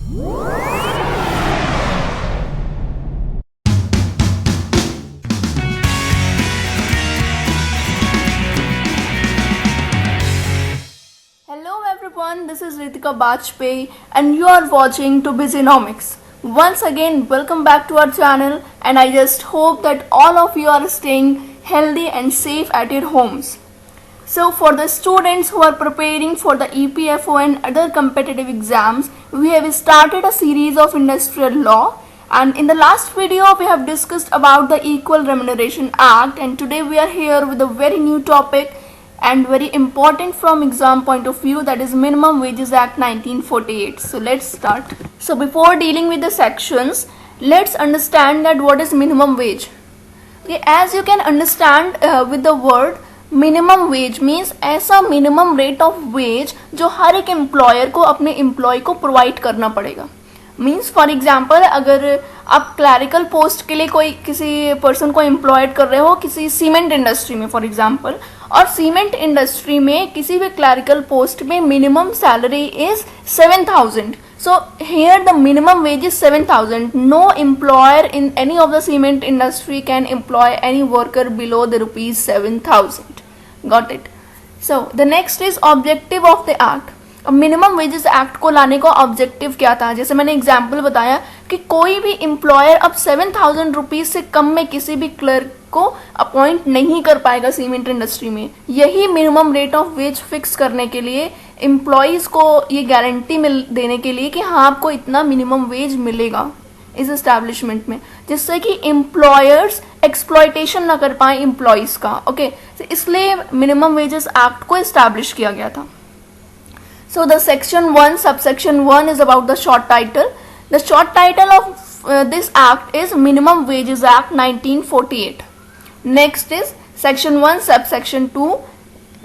Hello everyone, this is Ritika Bajpayee and you are watching to Busynomics. Once again, welcome back to our channel and I just hope that all of you are staying healthy and safe at your homes. So for the students who are preparing for the EPFO and other competitive exams, we have started a series of industrial law, and in the last video we have discussed about the Equal Remuneration Act, and today we are here with a very new topic and very important from exam point of view, that is Minimum Wages Act 1948. So let's start. So before dealing with the sections, let's understand that what is minimum wage. Okay, as you can understand with the word minimum wage means ऐसा minimum rate of veg जो हर एक employer को अपने employ को provide करना पड़ेगा. Means for example, अगर आप क्लैरिकल पोस्ट के लिए कोई किसी पर्सन को एम्प्लॉयड कर रहे हो किसी सीमेंट इंडस्ट्री में फॉर एग्जांपल, और सीमेंट इंडस्ट्री में किसी भी क्लैरिकल पोस्ट में minimum salary is 7,000. So here the minimum wage is 7,000. No employer in any of the cement industry can employ any worker below the rupees 7,000. Got it? So the next is objective of the act. अब minimum wages act को लाने का objective क्या था? जैसे मैंने example बताया कि कोई भी एम्प्लॉयर अब 7,000 रुपीज से कम में किसी भी क्लर्क को अपॉइंट नहीं कर पाएगा सीमेंट इंडस्ट्री में. यही minimum rate of wage fix करने के लिए, एम्प्लॉयज को ये गारंटी देने के लिए कि हाँ आपको इतना मिनिमम वेज मिलेगा इस एस्टैब्लिशमेंट में, जिससे कि एम्प्लॉयर्स एक्सप्लॉयटेशन ना कर पाए एम्प्लॉयज का. ओके, इसलिए मिनिमम वेजेस एक्ट को एस्टैब्लिश किया गया था. So the section 1 subsection 1 is about the short title. The short title of this act is Minimum Wages Act 1948. Next is section 1 subsection 2,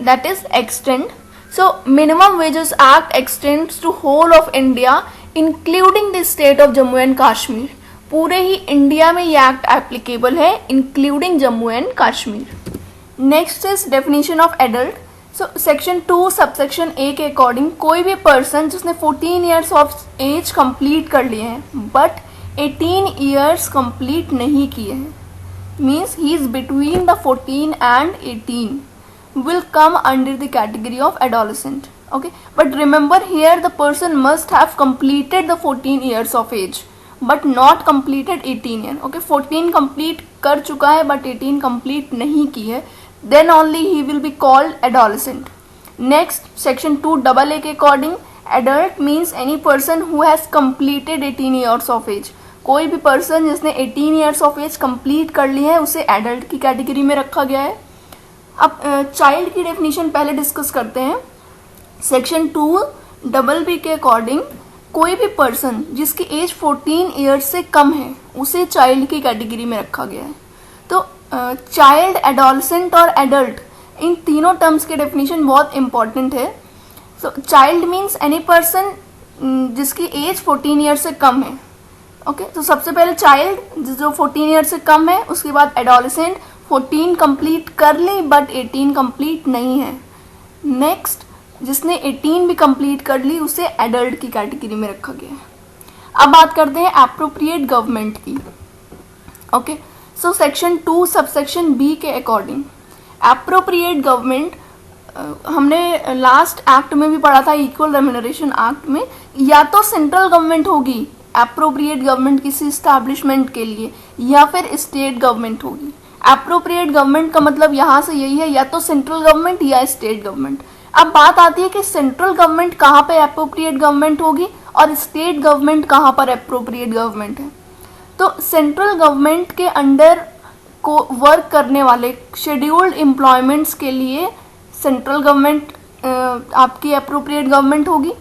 that is extend. So Minimum Wages Act extends to whole of India including the state of Jammu and Kashmir. पूरे ही India में ये act applicable है including Jammu and Kashmir. Next is definition of adult. So section 2 subsection A के according कोई भी person जिसने 14 years of as complete कर लिए हैं बट 18 ईयर्स कंप्लीट नहीं किए हैं, means he is between the 14 and 18, will come under the category of adolescent. Okay, but remember here the person must have completed the 14 years of age but not completed 18 year. Okay, 14 complete कर चुका है but 18 complete नहीं की है, then only he will be called adolescent. Next, section 2AA के according adult means any person who has completed 18 years of age. कोई भी person जिसने 18 years of age complete कर ली है उसे adult की कैटेगरी में रखा गया है. अब child की definition पहले डिस्कस करते हैं. सेक्शन 2BB के अकॉर्डिंग कोई भी पर्सन जिसकी एज 14 ईयर्स से कम है उसे चाइल्ड की कैटेगरी में रखा गया है. तो चाइल्ड, एडोलसेंट और एडल्ट, इन तीनों टर्म्स के डेफिनेशन बहुत इंपॉर्टेंट है. सो चाइल्ड मीन्स एनी पर्सन जिसकी एज 14 ईयर से कम है. ओके, तो सबसे पहले चाइल्ड जो 14 ईयर से कम है, उसके बाद एडोलसेंट 14 कंप्लीट कर ली बट 18 कंप्लीट नहीं है. नेक्स्ट, जिसने 18 भी कंप्लीट कर ली उसे एडल्ट की कैटेगरी में रखा गया है. अब बात करते हैं एप्रोप्रिएट गवर्नमेंट की. Okay, so section 2 subsection B के अकॉर्डिंग एप्रोप्रिएट गवर्नमेंट, हमने लास्ट एक्ट में भी पढ़ा था इक्वल रेम्यूनरेशन एक्ट में, या तो सेंट्रल गवर्नमेंट होगी एप्रोप्रिएट गवर्नमेंट किसी स्टैब्लिशमेंट के लिए, या फिर स्टेट गवर्नमेंट होगी. एप्रोप्रिएट गवर्नमेंट का मतलब यहाँ से यही है, या तो सेंट्रल गवर्नमेंट या स्टेट गवर्नमेंट. अब बात आती है कि सेंट्रल गवर्नमेंट कहाँ पे एप्रोप्रिएट गवर्नमेंट होगी और स्टेट गवर्नमेंट कहाँ पर एप्रोप्रिएट गवर्नमेंट है. तो सेंट्रल गवर्नमेंट के अंडर को वर्क करने वाले शेड्यूल्ड एम्प्लॉयमेंट्स के लिए सेंट्रल गवर्नमेंट आपकी एप्रोप्रिएट गवर्नमेंट होगी.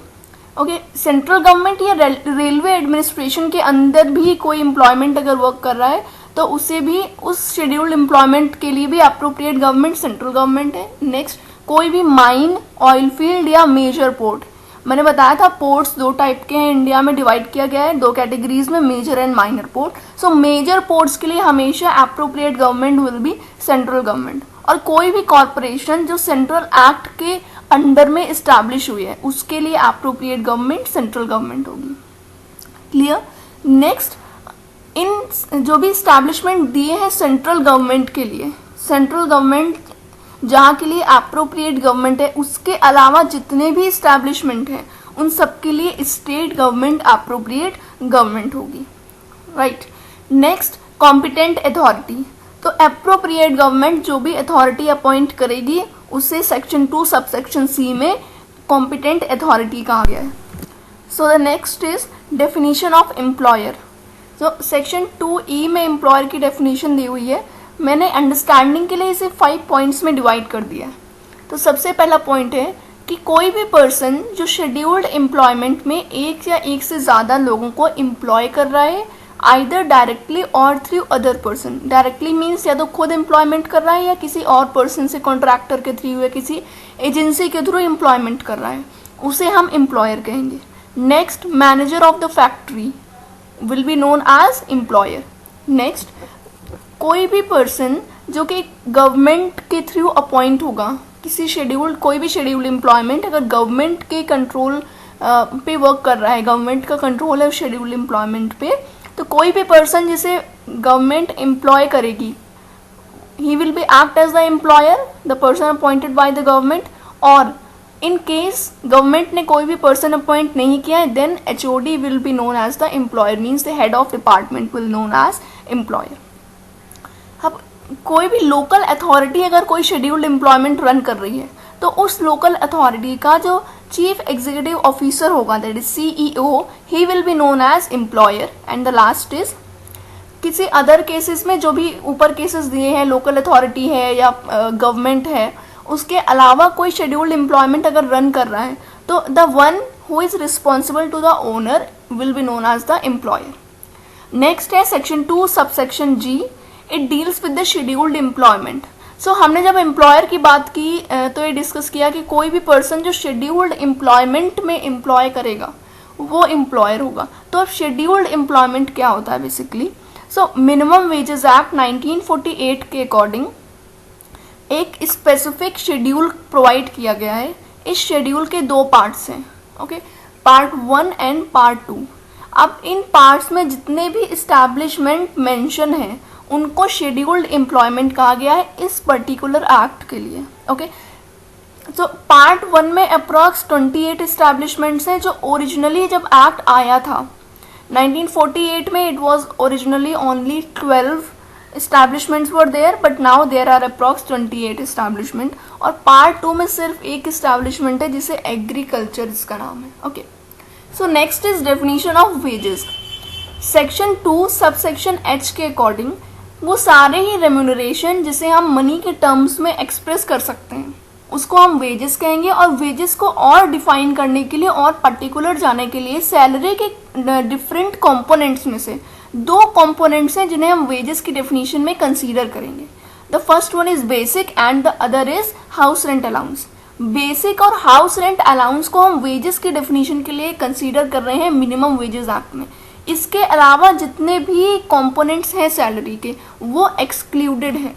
ओके, सेंट्रल गवर्नमेंट या रेलवे एडमिनिस्ट्रेशन के अंदर भी कोई एम्प्लॉयमेंट अगर वर्क कर रहा है तो उसे भी उस शेड्यूल्ड एम्प्लॉयमेंट के लिए भी एप्रोप्रिएट गवर्नमेंट सेंट्रल गवर्नमेंट है. नेक्स्ट, कोई भी माइन, ऑयल फील्ड या मेजर पोर्ट, मैंने बताया था पोर्ट्स दो टाइप के हैं, इंडिया में डिवाइड किया गया है दो कैटेगरीज में, major and minor port. So major ports के लिए हमेशा appropriate government will be central government. और कोई भी कॉरपोरेशन जो सेंट्रल एक्ट के अंडर में इस्टेब्लिश हुई है उसके लिए एप्रोप्रिएट गवर्नमेंट सेंट्रल गवर्नमेंट होगी. क्लियर। नेक्स्ट, इन जो भी इस्टेब्लिशमेंट दिए हैं सेंट्रल गवर्नमेंट के लिए, सेंट्रल गवर्नमेंट जहाँ के लिए अप्रोप्रिएट गवर्नमेंट है, उसके अलावा जितने भी इस्टेब्लिशमेंट हैं उन सब के लिए स्टेट गवर्नमेंट अप्रोप्रिएट गवर्नमेंट होगी, राइट। नेक्स्ट, कॉम्पिटेंट अथॉरिटी, तो अप्रोप्रिएट गवर्नमेंट जो भी अथॉरिटी अपॉइंट करेगी उसे सेक्शन 2 सबसेक्शन सी में कॉम्पिटेंट अथॉरिटी कहा गया है। So the next is definition of employer. तो सेक्शन 2E में एम्प्लॉयर की डेफिनेशन दी हुई है। मैंने अंडरस्टैंडिंग के लिए इसे 5 पॉइंट्स में डिवाइड कर दिया है। तो सबसे पहला पॉइंट है कि कोई भी पर्सन जो शेड्यूल्ड एम्प्लॉयमेंट में एक या एक से ज़्यादा लोगों को एम्प्लॉय कर रहा है, आइदर डायरेक्टली और through other person. Directly means या तो खुद एम्प्लॉयमेंट कर रहा है या किसी और पर्सन से, कॉन्ट्रैक्टर के थ्रू या किसी एजेंसी के थ्रू एम्प्लॉयमेंट कर रहा है, उसे हम एम्प्लॉयर कहेंगे। Next, manager of the factory will be known as employer. Next, कोई भी पर्सन जो कि गवर्नमेंट के थ्रू अपॉइंट होगा, किसी शेड्यूल्ड, कोई भी शेड्यूल्ड एम्प्लॉयमेंट अगर गवर्नमेंट के कंट्रोल पे वर्क कर रहा है, गवर्नमेंट का कंट्रोल है शेड्यूल्ड एम्प्लॉयमेंट पे, तो कोई भी पर्सन जिसे गवर्नमेंट एम्प्लॉय करेगी, he will be act as the employer, the person appointed by the government. और इन केस गवर्नमेंट ने कोई भी पर्सन अपॉइंट नहीं किया है, then HOD will be known as the employer, means the head of department will known as employer. अब कोई भी लोकल अथॉरिटी अगर कोई शेड्यूल्ड एम्प्लॉयमेंट रन कर रही है, तो उस लोकल अथॉरिटी का जो चीफ एग्जीक्यूटिव ऑफिसर होगा, that is CEO, he will be known as employer. And the last is, किसी अदर केसेस में जो भी ऊपर केसेस दिए हैं, लोकल अथॉरिटी है या गवर्नमेंट है, उसके अलावा कोई शेड्यूल्ड एम्प्लॉयमेंट अगर रन कर रहा है, तो the one who is responsible to the owner will be known as the employer. Next है section 2 subsection G, it deals with the scheduled employment. So हमने जब एम्प्लॉयर की बात की तो ये डिस्कस किया कि कोई भी पर्सन जो शेड्यूल्ड एम्प्लॉयमेंट में एम्प्लॉय करेगा वो एम्प्लॉयर होगा। तो अब शेड्यूल्ड एम्प्लॉयमेंट क्या होता है basically? So minimum wages act 1948 के अकॉर्डिंग एक स्पेसिफिक शेड्यूल प्रोवाइड किया गया है। इस शेड्यूल के 2 पार्ट्स हैं, ओके, पार्ट 1 एंड पार्ट 2। अब इन पार्ट्स में जितने भी इस्टेब्लिशमेंट मेंशन हैं उनको शेड्यूल्ड एम्प्लॉयमेंट कहा गया है इस पर्टिकुलर एक्ट के लिए, ओके। तो पार्ट 1 में अप्रॉक्स 28 इस्टेब्लिशमेंट्स हैं जो ओरिजिनली जब एक्ट आया था 1948 में, it was originally only 12 establishments were there, but now there are approx 28 establishment। और पार्ट 2 में सिर्फ एक establishment है जिसे एग्रीकल्चर इसका नाम है, okay. So next is definition of wages. Section 2 subsection H के अकॉर्डिंग वो सारे ही रेम्यूनरेशन जिसे हम मनी के टर्म्स में एक्सप्रेस कर सकते हैं उसको हम वेजेस कहेंगे। और वेजेस को और डिफाइन करने के लिए और पर्टिकुलर जाने के लिए सैलरी के डिफरेंट कंपोनेंट्स में से 2 कंपोनेंट्स हैं जिन्हें हम वेजेस की डेफिनेशन में कंसीडर करेंगे। The first one is basic and the other is house rent allowance. Basic और हाउस रेंट अलाउंस को हम वेजेस की डेफिनेशन के लिए कंसीडर कर रहे हैं मिनिमम वेजेस एक्ट में। इसके अलावा जितने भी कंपोनेंट्स हैं सैलरी के वो एक्सक्लूडेड हैं।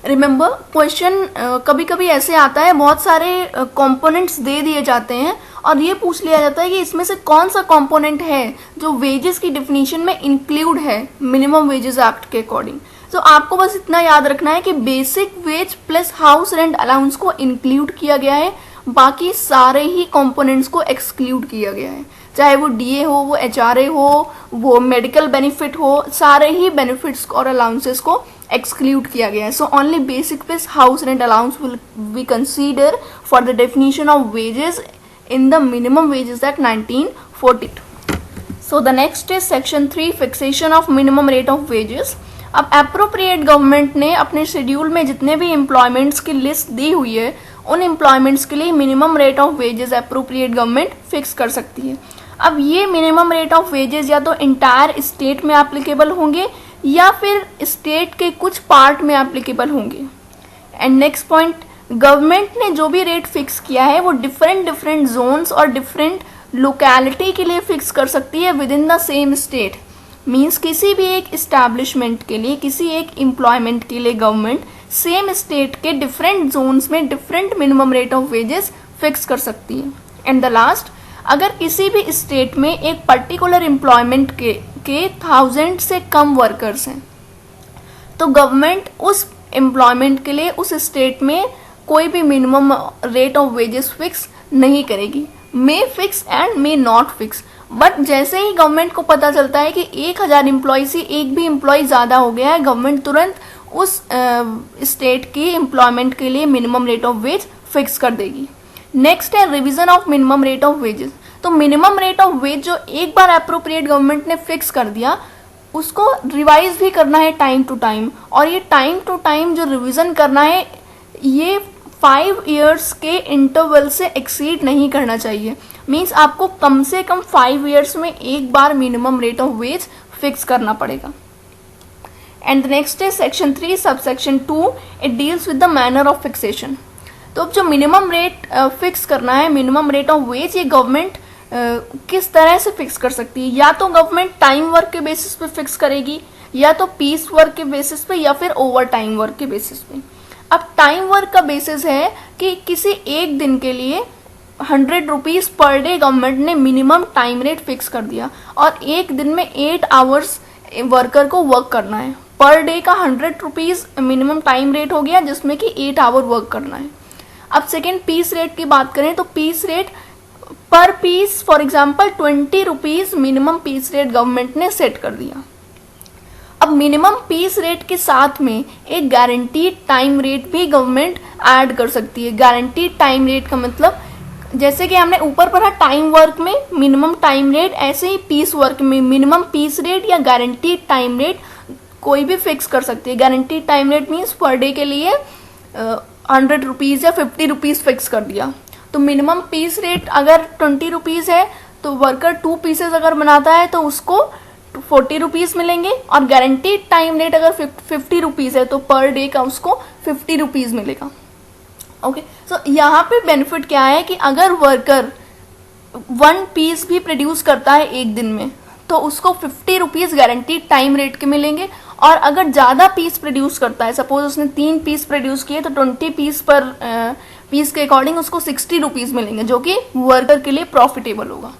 रिमेंबर, क्वेश्चन कभी कभी ऐसे आता है, बहुत सारे कंपोनेंट्स दे दिए जाते हैं और ये पूछ लिया जाता है कि इसमें से कौन सा कंपोनेंट है जो वेजेस की डेफिनेशन में इंक्लूड है मिनिमम वेजेस एक्ट के अकॉर्डिंग। तो आपको बस इतना याद रखना है कि basic wage plus house rent allowance को इंक्लूड किया गया है, बाकी सारे ही कंपोनेंट्स को एक्सक्लूड किया गया है, चाहे वो DA हो, वो HRA हो, वो मेडिकल बेनिफिट हो, सारे ही बेनिफिट्स और अलाउंसेस को exclude किया गया है। So only basic plus house rent allowance will be considered for the definition of wages in the minimum wages act 1942. So the next is section 3 fixation of minimum rate of wages। अब appropriate government ने अपने schedule में जितने भी employments की list दी हुई है उन एम्प्लॉयमेंट्स के लिए minimum rate of wages appropriate government fix कर सकती है। अब ये मिनिमम रेट ऑफ वेजेस या तो इंटायर स्टेट में एप्लीकेबल होंगे या फिर स्टेट के कुछ पार्ट में एप्लीकेबल होंगे। एंड नेक्स्ट पॉइंट, गवर्नमेंट ने जो भी रेट फिक्स किया है वो डिफरेंट जोन्स और डिफरेंट लोकेलिटी के लिए फिक्स कर सकती है with in the same state. Means किसी भी एक इस्टेब्लिशमेंट के लिए, किसी एक एम्प्लॉयमेंट के लिए गवर्नमेंट सेम स्टेट के डिफरेंट जोन्स में different minimum rate of wages fix कर सकती है। एंड द लास्ट, अगर किसी भी स्टेट में एक पर्टिकुलर एम्प्लॉयमेंट के 1000 से कम वर्कर्स हैं तो गवर्नमेंट उस एम्प्लॉयमेंट के लिए उस स्टेट में कोई भी minimum rate of wages fix नहीं करेगी, may fix and may not fix. But जैसे ही गवर्नमेंट को पता चलता है कि 1000 एम्प्लॉय से एक भी एम्प्लॉय ज़्यादा हो गया है, गवर्नमेंट तुरंत उस स्टेट की एम्प्लॉयमेंट के लिए minimum rate of wage fix कर देगी। नेक्स्ट है revision of minimum rate of wages. तो मिनिमम रेट ऑफ वेज जो एक बार अप्रोप्रिएट गवर्नमेंट ने फिक्स कर दिया उसको रिवाइज भी करना है टाइम टू टाइम, और ये टाइम टू टाइम जो रिवीजन करना है ये 5 इयर्स के इंटरवल से एक्सीड नहीं करना चाहिए। मीन्स आपको कम से कम 5 इयर्स में एक बार minimum rate of wage fix करना पड़ेगा। एंड नेक्स्ट है section 3 subsection 2, it deals with the manner of fixation. तो अब जो मिनिमम रेट फिक्स करना है, मिनिमम रेट ऑफ वेज, ये गवर्नमेंट किस तरह से फिक्स कर सकती है। या तो गवर्नमेंट टाइम वर्क के बेसिस पे फिक्स करेगी, या तो पीस वर्क के बेसिस पे, या फिर ओवर टाइम वर्क के बेसिस पे। अब टाइम वर्क का बेसिस है कि किसी एक दिन के लिए 100 रुपीज़ पर डे गवर्नमेंट ने मिनिमम टाइम रेट फिक्स कर दिया, और एक दिन में 8 आवर्स वर्कर को वर्क करना है। पर डे का 100 रुपीज़ मिनिमम टाइम रेट हो गया जिसमें कि 8 आवर वर्क करना है। अब सेकेंड पीस रेट की बात करें तो पीस रेट पर piece for example 20 rupees minimum piece rate government ने सेट कर दिया। अब मिनिमम पीस रेट के साथ में एक गारंटीड टाइम रेट भी गवर्नमेंट ऐड कर सकती है। गारंटीड टाइम रेट का मतलब जैसे कि हमने ऊपर पढ़ा टाइम वर्क में मिनिमम टाइम रेट, ऐसे ही पीस वर्क में मिनिमम पीस रेट या गारंटीड टाइम रेट कोई भी फिक्स कर सकती है। Guaranteed time rate means per day के लिए 100 रुपीज़ या 50 रुपीज़ फिक्स कर दिया। तो मिनिमम पीस रेट अगर 20 रुपीज़ है तो वर्कर 2 पीसेस अगर बनाता है तो उसको 40 रुपीज़ मिलेंगे, और गारंटीड टाइम रेट अगर 50 रुपीज़ है तो पर डे का उसको 50 रुपीज़ मिलेगा। ओके, सो यहाँ पे बेनिफिट क्या है कि अगर वर्कर 1 पीस भी प्रोड्यूस करता है एक दिन में तो उसको 50 रुपीज़ गारंटीड टाइम रेट के मिलेंगे, और अगर ज़्यादा पीस प्रोड्यूस करता है, सपोज उसने 3 पीस प्रोड्यूस किए तो 20 पीस पर पीस के अकॉर्डिंग उसको 60 रुपीज़ मिलेंगे, जो कि वर्कर के लिए प्रॉफिटेबल होगा।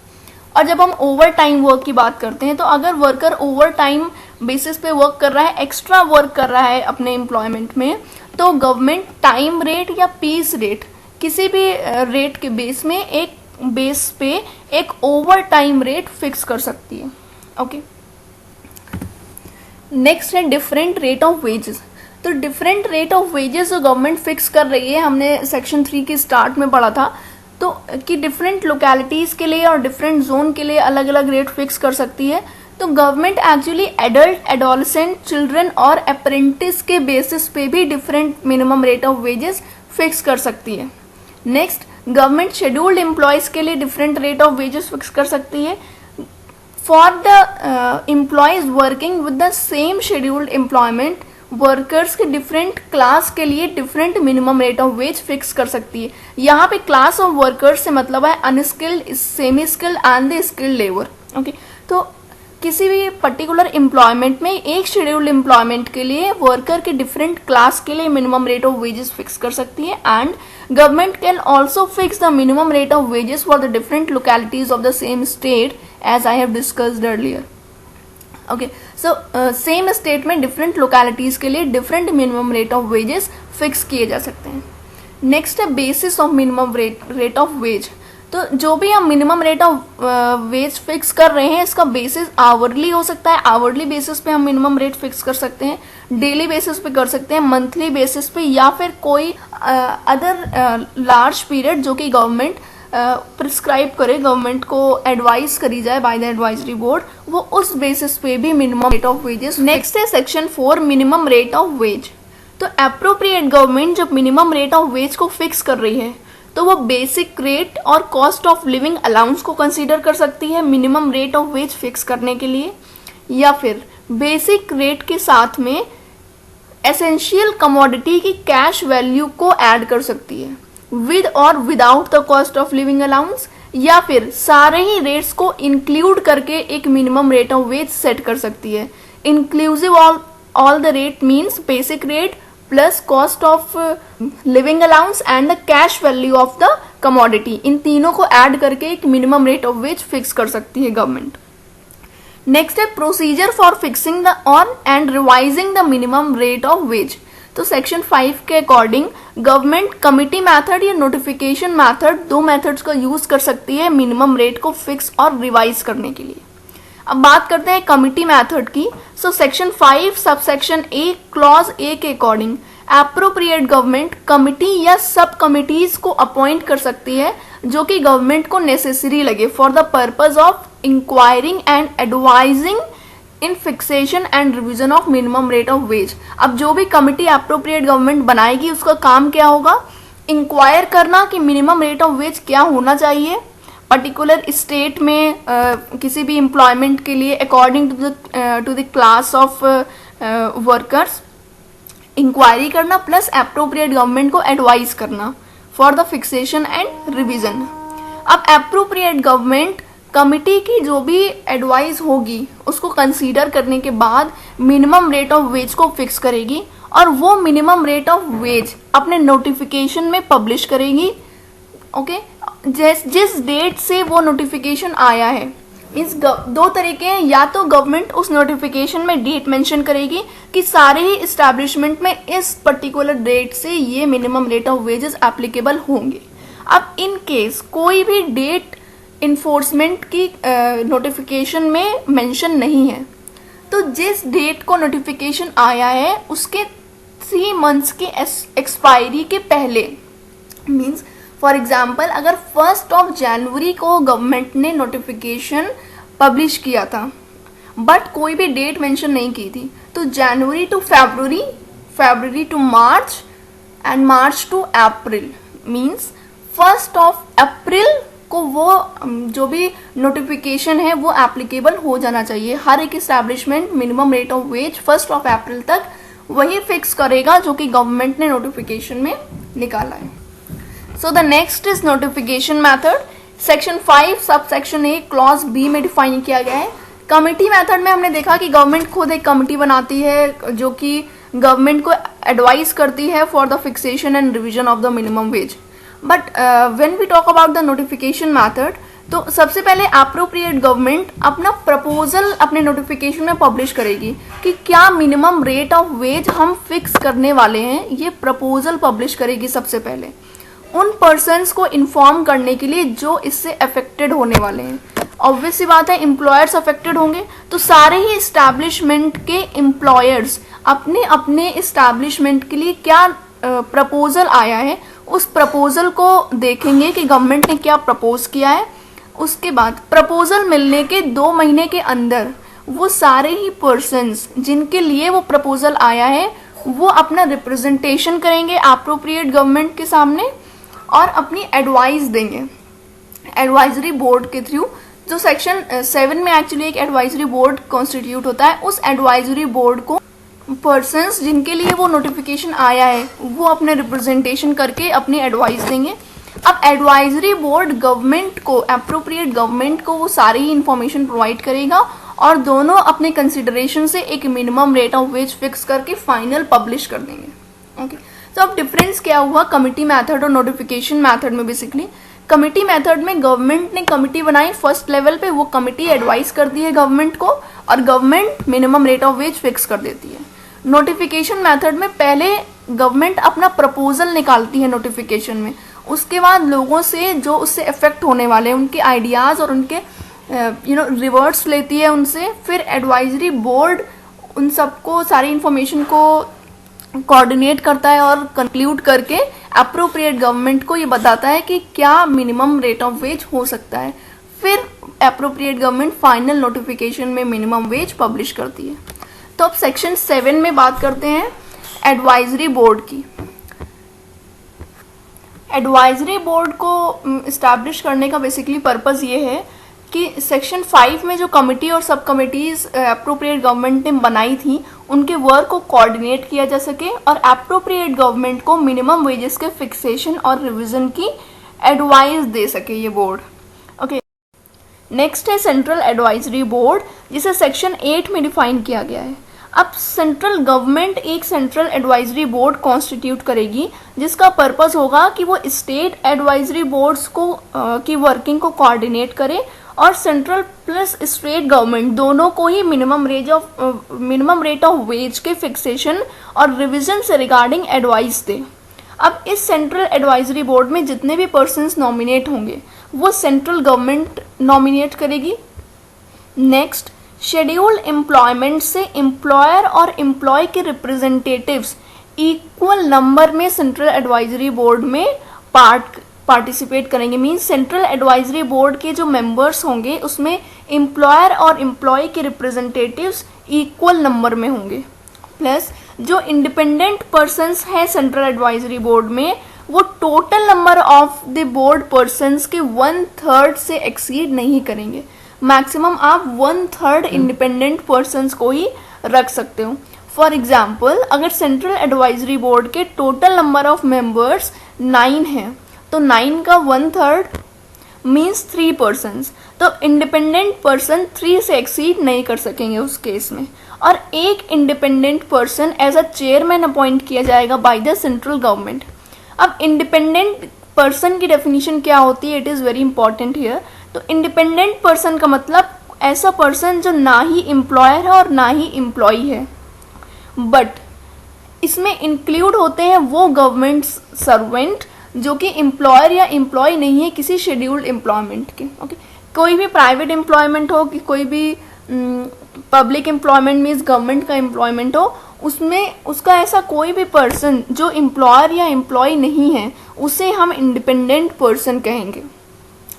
और जब हम ओवर टाइम वर्क की बात करते हैं तो अगर वर्कर ओवर टाइम बेसिस पे वर्क कर रहा है, एक्स्ट्रा वर्क कर रहा है अपने एम्प्लॉयमेंट में, तो गवर्नमेंट टाइम रेट या पीस रेट किसी भी रेट के बेस में बेस पे एक ओवर टाइम रेट फिक्स कर सकती है। ओके, नेक्स्ट है डिफरेंट रेट ऑफ वेजेस। तो डिफरेंट रेट ऑफ वेजेस जो गवर्नमेंट फिक्स कर रही है, हमने सेक्शन 3 के स्टार्ट में पढ़ा था तो कि डिफरेंट लोकेलिटीज़ के लिए और डिफरेंट जोन के लिए अलग अलग रेट फिक्स कर सकती है। तो government actually adult, adolescent, children और अप्रेंटिस के बेसिस पे भी different minimum rate of wages fix कर सकती है। नेक्स्ट, गवर्नमेंट शेड्यूल्ड एम्प्लॉयज़ के लिए different rate of wages fix कर सकती है। For the employees working with the same scheduled employment, workers के डिफरेंट क्लास के लिए different minimum rate of wage fix कर सकती है। यहाँ पे क्लास ऑफ वर्कर्स से मतलब है unskilled, semi skilled and the skilled labour. Okay, तो किसी भी पर्टिकुलर एम्प्लॉयमेंट में एक शेड्यूल्ड एम्प्लॉयमेंट के लिए वर्कर के डिफरेंट क्लास के लिए minimum rate of wages fix कर सकती है। And government can also fix the minimum rate of wages for the different localities of the same state as I have discussed earlier. Okay, so same state में different localities के लिए different minimum rate of wages fix किए जा सकते हैं। Next है basis of minimum rate of wage. तो जो भी हम minimum rate of wage fix कर रहे हैं इसका बेसिस आवरली हो सकता है, आवरली बेसिस पे हम मिनिमम रेट फिक्स कर सकते हैं, डेली बेसिस पे कर सकते हैं, मंथली बेसिस पे, या फिर कोई अदर लार्ज पीरियड जो कि गवर्नमेंट प्रिस्क्राइब करे, गवर्नमेंट को एडवाइस करी जाए बाय द एडवाइजरी बोर्ड, वो उस बेसिस पे भी minimum rate of wages. Next है section 4 minimum rate of wage. तो अप्रोप्रिएट गवर्नमेंट जब मिनिमम रेट ऑफ वेज को फिक्स कर रही है तो वो बेसिक रेट और कॉस्ट ऑफ लिविंग अलाउंस को कंसीडर कर सकती है minimum rate of wage fix करने के लिए, या फिर बेसिक रेट के साथ में एसेंशियल कमोडिटी की कैश वैल्यू को ऐड कर सकती है विद और without the cost of living allowance, या फिर सारे ही रेट्स को इंक्लूड करके एक minimum rate of wage set कर सकती है। Inclusive all the rate means basic rate plus cost of living allowance and the cash value of the commodity, इन तीनों को ऐड करके एक minimum rate of wage fix कर सकती है गवर्नमेंट। नेक्स्ट है procedure for fixing the on and revising the minimum rate of wage. तो सेक्शन 5 के अकॉर्डिंग गवर्नमेंट कमिटी मेथड या नोटिफिकेशन मेथड, दो मेथड्स का यूज कर सकती है मिनिमम रेट को फिक्स और रिवाइज करने के लिए। अब बात करते हैं कमिटी मेथड की। So section 5 subsection A clause A के अकॉर्डिंग एप्रोप्रिएट गवर्नमेंट कमिटी या सब कमिटीज को अपॉइंट कर सकती है जो कि गवर्नमेंट को नेसेसरी लगे for the purpose of enquiring and advising in fixation and revision of minimum rate of veg. अब जो भी कमिटी एप्रोप्रिएट गवर्नमेंट बनाएगी उसका काम क्या होगा, इंक्वायर करना कि मिनिमम रेट ऑफ वेज क्या होना चाहिए पर्टिकुलर स्टेट में किसी भी एम्प्लॉयमेंट के लिए according to the class of workers, inquiry करना प्लस एप्रोप्रिएट गवर्नमेंट को एडवाइज करना for the fixation and revision. अब एप्रोप्रिएट गवर्नमेंट कमिटी की जो भी एडवाइस होगी उसको कंसीडर करने के बाद मिनिमम रेट ऑफ वेज को फिक्स करेगी और वो मिनिमम रेट ऑफ वेज अपने नोटिफिकेशन में पब्लिश करेगी। ओके, जिस डेट से वो नोटिफिकेशन आया है, इस दो तरीके हैं, या तो गवर्नमेंट उस नोटिफिकेशन में डेट मेंशन करेगी कि सारे ही इस्टेब्लिशमेंट में इस पर्टिकुलर डेट से ये minimum rate of wages applicable होंगे। अब इन केस कोई भी डेट इन्फोर्समेंट की नोटिफिकेशन में मेंशन नहीं है तो जिस डेट को नोटिफिकेशन आया है उसके 3 मंथ्स के एक्सपायरी के पहले, मींस फॉर एग्जाम्पल अगर 1 जनवरी को गवर्नमेंट ने नोटिफिकेशन पब्लिश किया था बट कोई भी डेट मेंशन नहीं की थी, तो जनवरी टू फरवरी, फरवरी to March and March to April, means 1 April को वो जो भी नोटिफिकेशन है वो एप्लीकेबल हो जाना चाहिए। हर एक establishment minimum rate of veg 1 अप्रैल तक वही फिक्स करेगा जो कि गवर्नमेंट ने नोटिफिकेशन में निकाला है। So the next is notification method. Section 5 sub section A clause B में डिफाइन किया गया है। कमिटी मेथड में हमने देखा कि गवर्नमेंट खुद एक कमिटी बनाती है जो कि गवर्नमेंट को एडवाइस करती है for the fixation and revision of the minimum wage. But when we talk about the notification method, तो सबसे पहले एप्रोप्रिएट गवर्नमेंट अपना प्रपोजल अपने नोटिफिकेशन में पब्लिश करेगी कि क्या मिनिमम रेट ऑफ वेज हम फिक्स करने वाले हैं, ये प्रपोजल पब्लिश करेगी सबसे पहले उन पर्सन्स को इन्फॉर्म करने के लिए जो इससे अफेक्टेड होने वाले हैं। ऑब्वियस सी बात है, एम्प्लॉयर्स अफेक्टेड होंगे तो सारे ही इस्टेब्लिशमेंट के एम्प्लॉयर्स अपने अपने इस्टेब्लिशमेंट के लिए क्या प्रपोजल आया है उस प्रपोजल को देखेंगे कि गवर्नमेंट ने क्या प्रपोज किया है। उसके बाद प्रपोजल मिलने के 2 महीने के अंदर वो सारे ही पर्सन्स जिनके लिए वो प्रपोजल आया है वो अपना रिप्रेजेंटेशन करेंगे एप्रोप्रिएट गवर्नमेंट के सामने और अपनी एडवाइस देंगे एडवाइजरी बोर्ड के थ्रू। जो सेक्शन 7 में एक्चुअली एक एडवाइजरी बोर्ड कॉन्स्टिट्यूट होता है, उस एडवाइजरी बोर्ड को पर्सन्स जिनके लिए वो नोटिफिकेशन आया है वो अपने रिप्रेजेंटेशन करके अपनी एडवाइस देंगे। अब एडवाइजरी बोर्ड गवर्नमेंट को, एप्रोप्रिएट गवर्नमेंट को वो सारी ही इंफॉर्मेशन प्रोवाइड करेगा और दोनों अपने कंसिडरेशन से एक minimum rate of wage fix करके फाइनल पब्लिश कर देंगे। ओके, तो अब डिफरेंस क्या हुआ कमिटी मेथड और नोटिफिकेशन मेथड में। बेसिकली कमिटी मेथड में गवर्नमेंट ने कमिटी बनाई फर्स्ट लेवल पे, वो कमिटी एडवाइस करती है गवर्नमेंट को और government minimum rate of wage fix कर देती है। नोटिफिकेशन मेथड में पहले गवर्नमेंट अपना प्रपोजल निकालती है नोटिफिकेशन में, उसके बाद लोगों से जो उससे इफेक्ट होने वाले हैं उनके आइडियाज़ और उनके रिवर्ट्स लेती है उनसे, फिर एडवाइजरी बोर्ड उन सबको सारी इंफॉर्मेशन को कोऑर्डिनेट करता है और कंक्लूड करके अप्रोप्रिएट गवर्नमेंट को ये बताता है कि क्या मिनिमम रेट ऑफ वेज हो सकता है। फिर अप्रोप्रिएट गवर्नमेंट फाइनल नोटिफिकेशन में मिनिमम वेज पब्लिश करती है। तो अब सेक्शन 7 में बात करते हैं एडवाइजरी बोर्ड की। एडवाइजरी बोर्ड को इस्टेब्लिश करने का बेसिकली पर्पस ये है कि सेक्शन 5 में जो कमिटी और सब कमिटीज़ अप्रोप्रिएट गवर्नमेंट ने बनाई थी उनके वर्क को कोऑर्डिनेट किया जा सके और अप्रोप्रिएट गवर्नमेंट को मिनिमम वेजेस के फिक्सेशन और रिवीजन की एडवाइस दे सके ये बोर्ड। ओके, नेक्स्ट है सेंट्रल एडवाइजरी बोर्ड जिसे सेक्शन 8 में डिफाइन किया गया है। अब सेंट्रल गवर्नमेंट एक सेंट्रल एडवाइजरी बोर्ड कॉन्स्टिट्यूट करेगी जिसका पर्पस होगा कि वो स्टेट एडवाइजरी बोर्ड्स को की वर्किंग को कोऑर्डिनेट करे और सेंट्रल प्लस स्टेट गवर्नमेंट दोनों को ही मिनिमम रेट ऑफ वेज के फिक्सेशन और रिवीजन से रिगार्डिंग एडवाइस दे। अब इस सेंट्रल एडवाइजरी बोर्ड में जितने भी पर्सन्स नॉमिनेट होंगे वो सेंट्रल गवर्नमेंट नॉमिनेट करेगी। नेक्स्ट, शेड्यूल्ड एम्प्लॉयमेंट से एम्प्लॉयर और एम्प्लॉय के रिप्रेजेंटेटिव्स इक्वल नंबर में सेंट्रल एडवाइजरी बोर्ड में पार्टिसिपेट करेंगे। मीन्स सेंट्रल एडवाइजरी बोर्ड के जो मेंबर्स होंगे उसमें एम्प्लॉयर और एम्प्लॉय के रिप्रेजेंटेटिव्स इक्वल नंबर में होंगे। प्लस जो इंडिपेंडेंट पर्सन्स हैं सेंट्रल एडवाइजरी बोर्ड में वो total number of the board persons के 1/3 से एक्सीड नहीं करेंगे। मैक्सिमम आप 1/3 इंडिपेंडेंट पर्सन्स को ही रख सकते हो। फॉर एग्जाम्पल, अगर सेंट्रल एडवाइजरी बोर्ड के टोटल नंबर ऑफ मेंबर्स 9 हैं तो 9 का 1/3 मीन्स 3 पर्सन्स, तो इंडिपेंडेंट पर्सन 3 से एक्सीड नहीं कर सकेंगे उस केस में। और एक independent person as a chairman appoint किया जाएगा बाय द सेंट्रल गवर्नमेंट। अब इंडिपेंडेंट पर्सन की डेफिनेशन क्या होती है, it is very important here. तो इंडिपेंडेंट पर्सन का मतलब ऐसा पर्सन जो ना ही एम्प्लॉयर है और ना ही एम्प्लॉय है, बट इसमें इंक्लूड होते हैं वो गवर्नमेंट सर्वेंट जो कि एम्प्लॉयर या एम्प्लॉय नहीं है किसी शेड्यूल्ड एम्प्लॉयमेंट के। ओके, कोई भी प्राइवेट एम्प्लॉयमेंट हो कि कोई भी पब्लिक एम्प्लॉयमेंट मीन्स गवर्नमेंट का एम्प्लॉयमेंट हो, उसमें उसका ऐसा कोई भी पर्सन जो एम्प्लॉयर या एम्प्लॉय नहीं है उसे हम इंडिपेंडेंट पर्सन कहेंगे,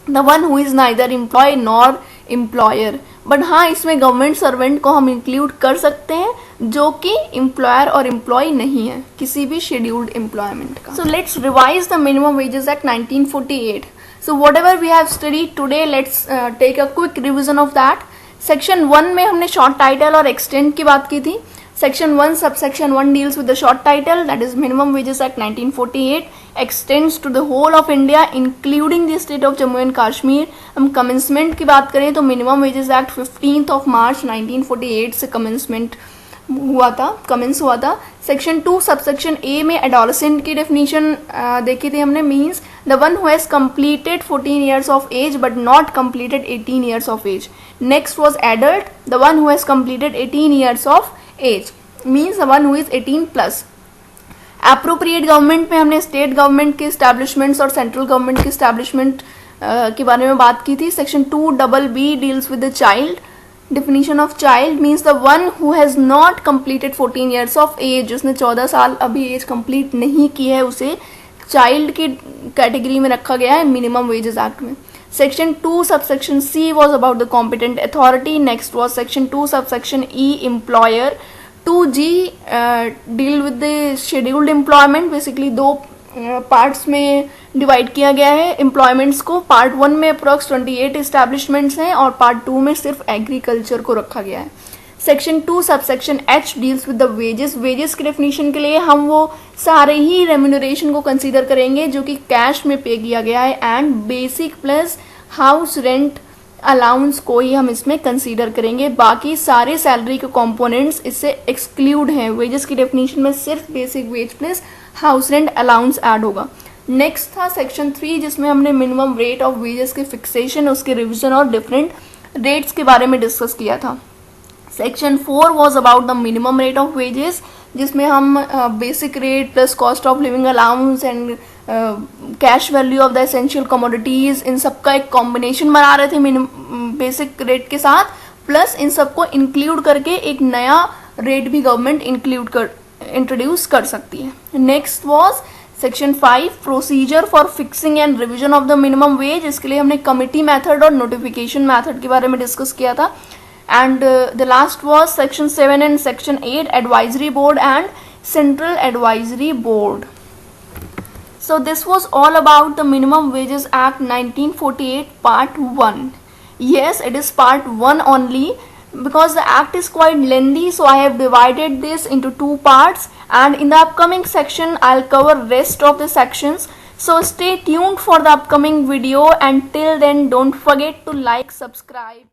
the one who is neither employ nor employer. But हाँ, इसमें गवर्नमेंट सर्वेंट को हम इंक्लूड कर सकते हैं जो कि एम्प्लॉयर और एम्प्लॉय नहीं है किसी भी शेड्यूल्ड एम्प्लॉयमेंट का। So let's revise the minimum wages act 1948. So whatever we have studied today, let's take a quick revision of that. Section 1 में हमने शॉर्ट टाइटल और एक्सटेंड की बात की थी. Section 1 subsection 1 deals with the short title, that is Minimum Wages Act 1948, extends to the whole of India including the state of Jammu and Kashmir. हम commencement की बात करें तो Minimum Wages Act 15th of March 1948 से commence हुआ था. Section 2 subsection A में adolescent की definition देखी थी हमने, means the one who has completed 14 years of age but not completed 18 years of age. Next was adult, the one who has completed 18 years of age, means the one who is 18 plus. Appropriate government में हमने state government के establishments और central government के establishment के बारे में बात की थी. Section 2BB deals with the child. Definition of child means the one who has not completed 14 years of age, जिसने 14 साल अभी एज कंप्लीट नहीं की है उसे चाइल्ड की कैटेगरी में रखा गया है मिनिमम वेजेस एक्ट में. Section 2 subsection C was about the competent authority. Next was section 2 subsection E, employer. 2G deal with the scheduled employment. Basically दो पार्ट्स में डिवाइड किया गया है एम्प्लॉयमेंट्स को. पार्ट 1 में अप्रॉक्स 28 इस्टेब्लिशमेंट्स हैं और पार्ट 2 में सिर्फ एग्रीकल्चर को रखा गया है. Section 2 subsection H deals with the wages. Wages की डेफिनेशन के लिए हम वो सारे ही रेम्यूनरेशन को कंसीडर करेंगे जो कि कैश में पे किया गया है, and basic plus house rent allowance को ही हम इसमें कंसीडर करेंगे. बाकी सारे सैलरी के कंपोनेंट्स इससे एक्सक्लूड हैं. वेजेस की डेफिनेशन में सिर्फ basic wage plus house rent allowance add होगा. नेक्स्ट था सेक्शन 3 जिसमें हमने मिनिमम रेट ऑफ वेजेस के फिक्सेशन, उसके रिविजन और डिफरेंट रेट्स के बारे में डिस्कस किया था. Section 4 was about the minimum rate of wages जिसमें हम basic rate plus cost of living allowance and cash value of the essential commodities, इन सब का एक कॉम्बिनेशन बना रहे थे बेसिक रेट के साथ, प्लस इन सबको इंक्लूड करके एक नया रेट भी गवर्नमेंट इंट्रोड्यूस कर सकती है. Next was section 5 procedure for fixing and revision of the minimum veg. इसके लिए हमने कमिटी मेथड और नोटिफिकेशन मेथड के बारे में डिस्कस किया था. And the last was section 7 and section 8 advisory board and central advisory board. So this was all about the Minimum Wages Act 1948 part 1. Yes, it is part 1 only because the act is quite lengthy, so I have divided this into 2 parts, and in the upcoming section I'll cover rest of the sections. So stay tuned for the upcoming video, and till then don't forget to like, subscribe.